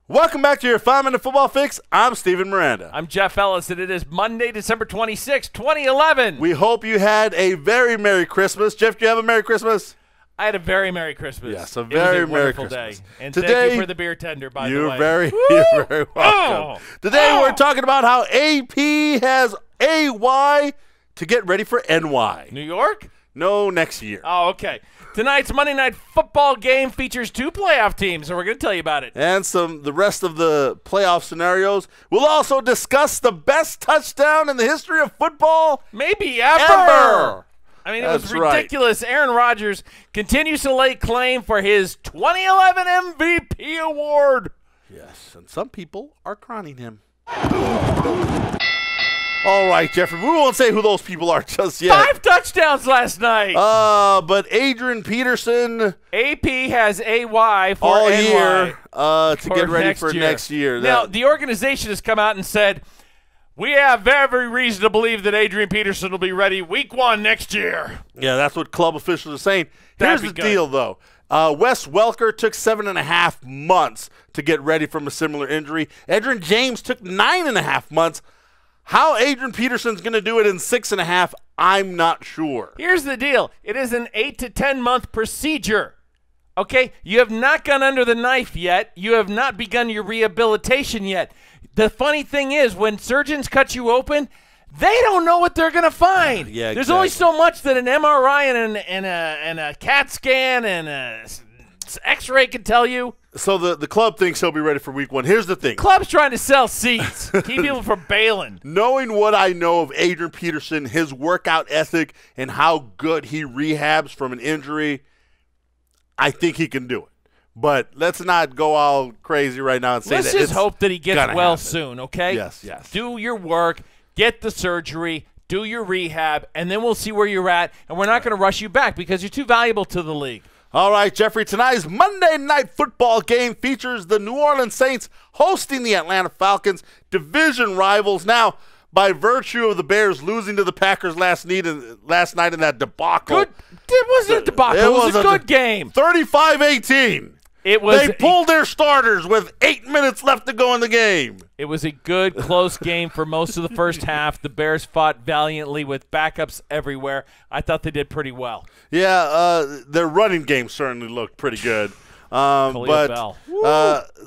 Welcome back to your 5-Minute Football Fix. I'm Steven Miranda. I'm Jeff Ellis, and it is Monday, December 26, 2011. We hope you had a very Merry Christmas. Jeff, do you have a Merry Christmas? I had a very Merry Christmas. Yes, a very Merry wonderful Christmas. day. And Today, thank you for the beer tender, by the way. You're very welcome. Today we're talking about how AP has AY to get ready for NY. New York? No, next year. Oh, okay. Tonight's Monday Night Football game features 2 playoff teams, and we're going to tell you about it. And the rest of the playoff scenarios. We'll also discuss the best touchdown in the history of football. Maybe ever. I mean, it was That's ridiculous. Right. Aaron Rodgers continues to lay claim for his 2011 MVP award. Yes, and some people are crowning him. All right, Jeffrey, we won't say who those people are just yet. 5 touchdowns last night. But Adrian Peterson. AP has AY for all NY year to get ready for next year. Now, the organization has come out and said, we have every reason to believe that Adrian Peterson will be ready week 1 next year. Yeah, that's what club officials are saying. Here's the deal, though. Wes Welker took 7.5 months to get ready from a similar injury. Adrian James took 9.5 months. How Adrian Peterson's going to do it in 6.5, I'm not sure. Here's the deal. It is an 8 to 10 month procedure. Okay? You have not gone under the knife yet. You have not begun your rehabilitation yet. The funny thing is, when surgeons cut you open, they don't know what they're going to find. Yeah, There's only so much that an MRI and a CAT scan and a X-ray can tell you. So the club thinks he'll be ready for week 1. Here's the thing. Club's trying to sell seats. Keep people from bailing. Knowing what I know of Adrian Peterson, his workout ethic, and how good he rehabs from an injury, I think he can do it. But let's not go all crazy right now and say let's that. Let's just hope that he gets well happen soon, okay? Yes, yes. Do your work, get the surgery, do your rehab, and then we'll see where you're at. And we're not going to rush you back because you're too valuable to the league. All right, Jeffrey, tonight's Monday Night Football game features the New Orleans Saints hosting the Atlanta Falcons, division rivals. Now, by virtue of the Bears losing to the Packers last night in that debacle. It wasn't a debacle. It was a good game. 35-18. They pulled their starters with 8 minutes left to go in the game. It was a good, close game for most of the first half. The Bears fought valiantly with backups everywhere. I thought they did pretty well. Yeah, their running game certainly looked pretty good. But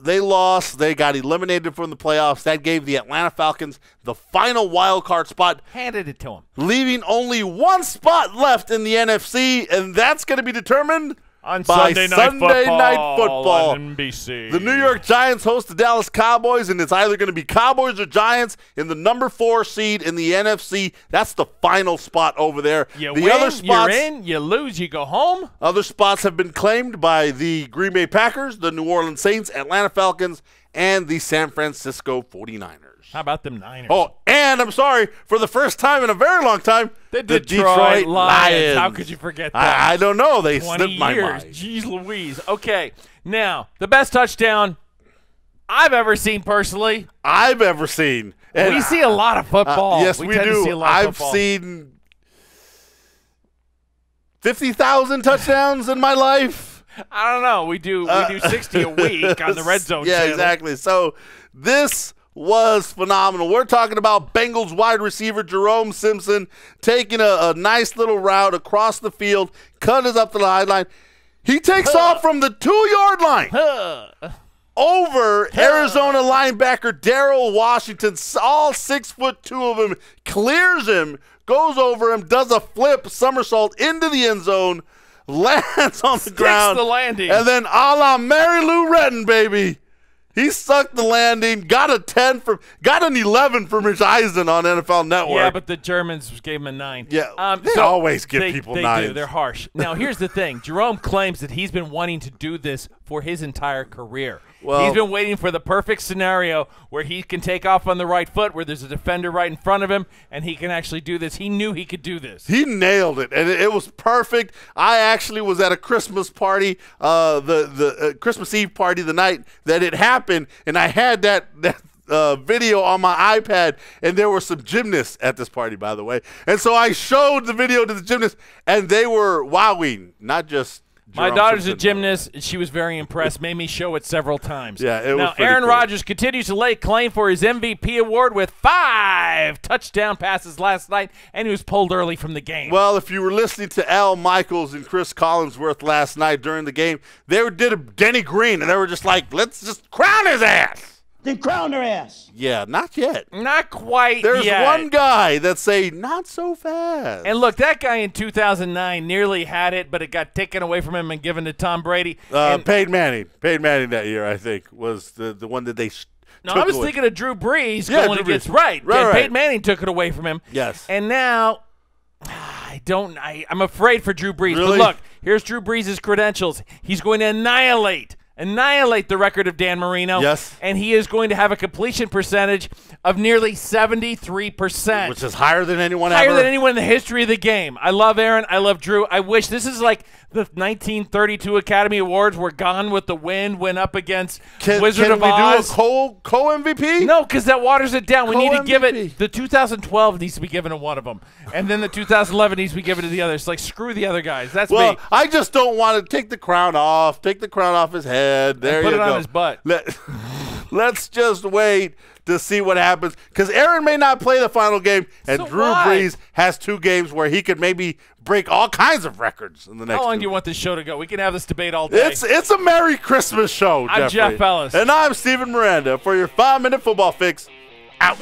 they lost. They got eliminated from the playoffs. That gave the Atlanta Falcons the final wild card spot. Handed it to them. Leaving only 1 spot left in the NFC, and that's going to be determined on by Sunday Night Football on NBC. The New York Giants host the Dallas Cowboys, and it's either going to be Cowboys or Giants in the number 4 seed in the NFC. That's the final spot over there. You win, other spots, you're in. You lose, you go home. Other spots have been claimed by the Green Bay Packers, the New Orleans Saints, Atlanta Falcons, and the San Francisco 49ers. How about them Niners? Oh, and I'm sorry, for the first time in a very long time, the Detroit Lions. How could you forget that? I don't know. They slipped my mind. Jeez Louise. Okay, now, the best touchdown I've ever seen personally. I've ever seen. And we see a lot of football. Yes, we do. I've seen 50,000 touchdowns in my life. I don't know. We do 60 a week on the Red Zone Yeah, channel. Exactly. So this was phenomenal. We're talking about Bengals wide receiver Jerome Simpson taking a nice little route across the field, cut us up the sideline. He takes off from the 2-yard line over Arizona linebacker Darrell Washington. All 6'2" of him, clears him, goes over him, does a flip somersault into the end zone, lands on the ground, the landing, and then a la Mary Lou Retton, baby. He sucked the landing, got an 11 from Rich Eisen on NFL Network. Yeah, but the Germans gave him a 9. Yeah, they always give people 9s. They do. They're harsh. Now, here's the thing. Jerome claims that he's been wanting to do this for his entire career. Well, he's been waiting for the perfect scenario where he can take off on the right foot, where there's a defender right in front of him, and he can actually do this. He knew he could do this. He nailed it, and it was perfect. I actually was at a Christmas party, the Christmas Eve party the night that it happened, and I had that video on my iPad, and there were some gymnasts at this party, by the way. And so I showed the video to the gymnasts, and they were wowing, not just My Jerome daughter's a Simpson. gymnast, and she was very impressed. Made me show it several times. Yeah, it was now pretty Aaron cool. Rodgers continues to lay claim for his MVP award with 5 touchdown passes last night, and he was pulled early from the game. Well, if you were listening to Al Michaels and Chris Collinsworth last night during the game, they did a Denny Green, and they were just like, let's just crown his ass. Then crown their ass. Yeah, not yet. Not quite There's yet. one guy that say, not so fast. And look, that guy in 2009 nearly had it, but it got taken away from him and given to Tom Brady. Peyton Manning. Peyton Manning that year, I think, was the one that they No, took I was away. thinking of Drew Brees Yeah, going Drew against Brees. right. Right, right. Peyton Manning took it away from him. Yes. And now I'm afraid for Drew Brees. Really? But look, here's Drew Brees' credentials. He's going to annihilate the record of Dan Marino. Yes. And he is going to have a completion percentage of nearly 73%. Which is higher than anyone Higher ever. than anyone in the history of the game. I love Aaron. I love Drew. I wish this is like the 1932 Academy Awards where Gone with the Wind went up against Wizard can of we Oz. do a co-MVP? No, because that waters it down. We need to give it. Co-MVP. The 2012 needs to be given to one of them, and then the 2011 needs to be given to the other. It's like screw the other guys. That's Well, me. I just don't want to take the crown off. Take the crown off his head. There And put you it go. on his butt. Let's just wait to see what happens. Because Aaron may not play the final game, and So Drew what? Brees has 2 games where he could maybe break all kinds of records in the next How long 2 do you want this show to go? We can have this debate all day. It's a Merry Christmas show, I'm Jeffrey. Jeff Ellis. And I'm Steven Miranda for your 5-minute football fix. Out.